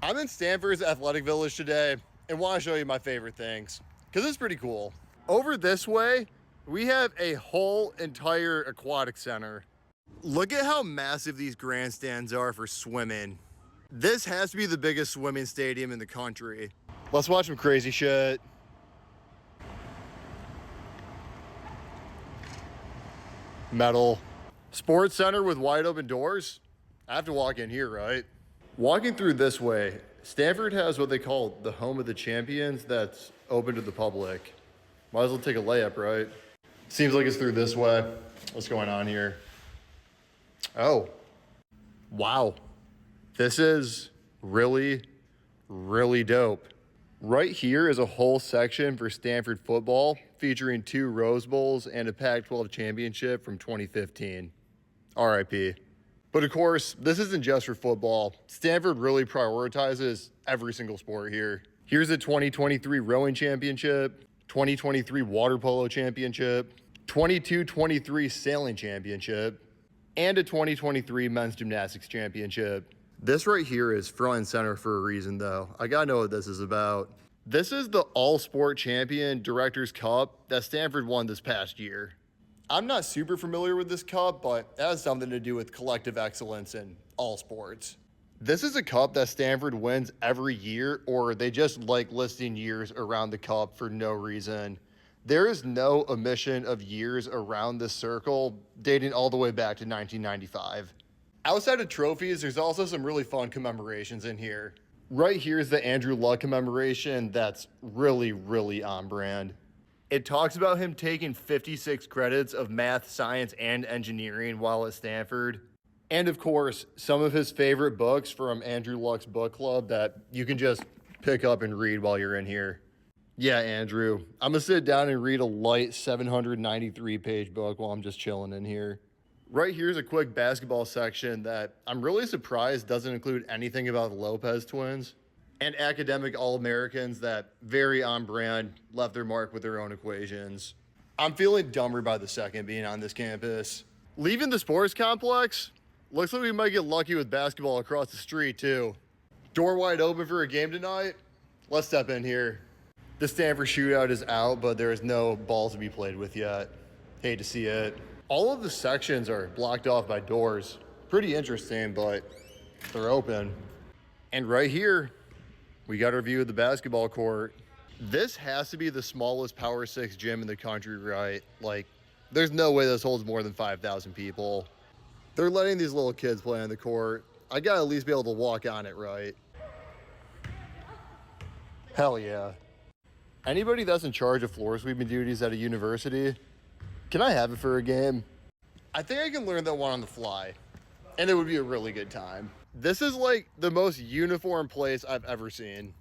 I'm in Stanford's athletic village today and want to show you my favorite things because it's pretty cool. Over this way, we have a whole entire aquatic center. Look at how massive these grandstands are for swimming. This has to be the biggest swimming stadium in the country. Let's watch some crazy shit. Metal. Sports center with wide open doors. I have to walk in here, right? Walking through this way, Stanford has what they call the home of the champions that's open to the public. Might as well take a layup, right? Seems like it's through this way. What's going on here? Oh, wow. This is really, really dope. Right here is a whole section for Stanford football featuring 2 Rose Bowls and a Pac-12 championship from 2015. RIP. But of course, this isn't just for football. Stanford really prioritizes every single sport here. Here's a 2023 rowing championship, 2023 water polo championship, 22-23 sailing championship, and a 2023 men's gymnastics championship. This right here is front and center for a reason though. I gotta know what this is about. This is the All-Sport Champion Directors Cup that Stanford won this past year. I'm not super familiar with this cup, but it has something to do with collective excellence in all sports. This is a cup that Stanford wins every year, or they just like listing years around the cup for no reason. There is no omission of years around this circle dating all the way back to 1995. Outside of trophies, there's also some really fun commemorations in here. Right here is the Andrew Luck commemoration that's really, really on brand. It talks about him taking 56 credits of math, science, and engineering while at Stanford. And of course, some of his favorite books from Andrew Luck's book club that you can just pick up and read while you're in here. Yeah, Andrew, I'm gonna sit down and read a light 793-page book while I'm just chilling in here. Right here's a quick basketball section that I'm really surprised doesn't include anything about the Lopez twins and academic All-Americans that very on brand left their mark with their own equations. I'm feeling dumber by the second being on this campus. Leaving the sports complex, looks like we might get lucky with basketball across the street too. Door wide open for a game tonight. Let's step in here. The Stanford shootout is out, but there is no ball to be played with yet. Hate to see it. All of the sections are blocked off by doors. Pretty interesting, but they're open. And right here, we got our view of the basketball court. This has to be the smallest Power 6 gym in the country, right? Like, there's no way this holds more than 5,000 people. They're letting these little kids play on the court. I gotta at least be able to walk on it, right? Hell yeah. Anybody that's in charge of floor sweeping duties at a university, can I have it for a game? I think I can learn that one on the fly, and it would be a really good time. This is like the most uniform place I've ever seen.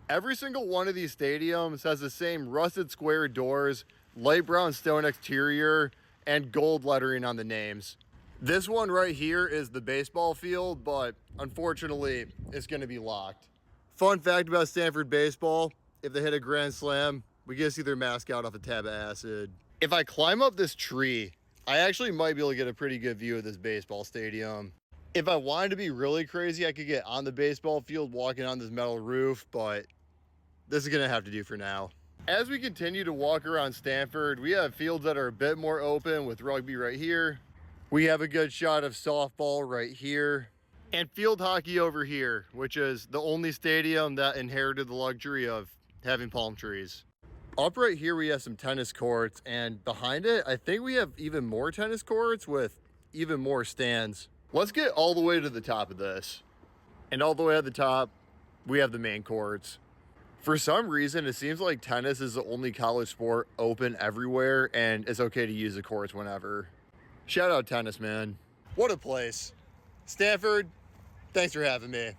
Every single one of these stadiums has the same rusted square doors, light brown stone exterior, and gold lettering on the names. This one right here is the baseball field, but unfortunately, it's gonna be locked. Fun fact about Stanford baseball, if they hit a grand slam, we get to see their mascot off a tab of acid. If I climb up this tree, I actually might be able to get a pretty good view of this baseball stadium. If I wanted to be really crazy, I could get on the baseball field walking on this metal roof, but this is gonna have to do for now. As we continue to walk around Stanford, we have fields that are a bit more open with rugby right here. We have a good shot of softball right here and field hockey over here, which is the only stadium that inherited the luxury of having palm trees. Up right here, we have some tennis courts, and behind it, I think we have even more tennis courts with even more stands. Let's get all the way to the top of this. And all the way at the top, we have the main courts. For some reason, it seems like tennis is the only college sport open everywhere, and it's okay to use the courts whenever. Shout out tennis, man. What a place. Stanford, thanks for having me.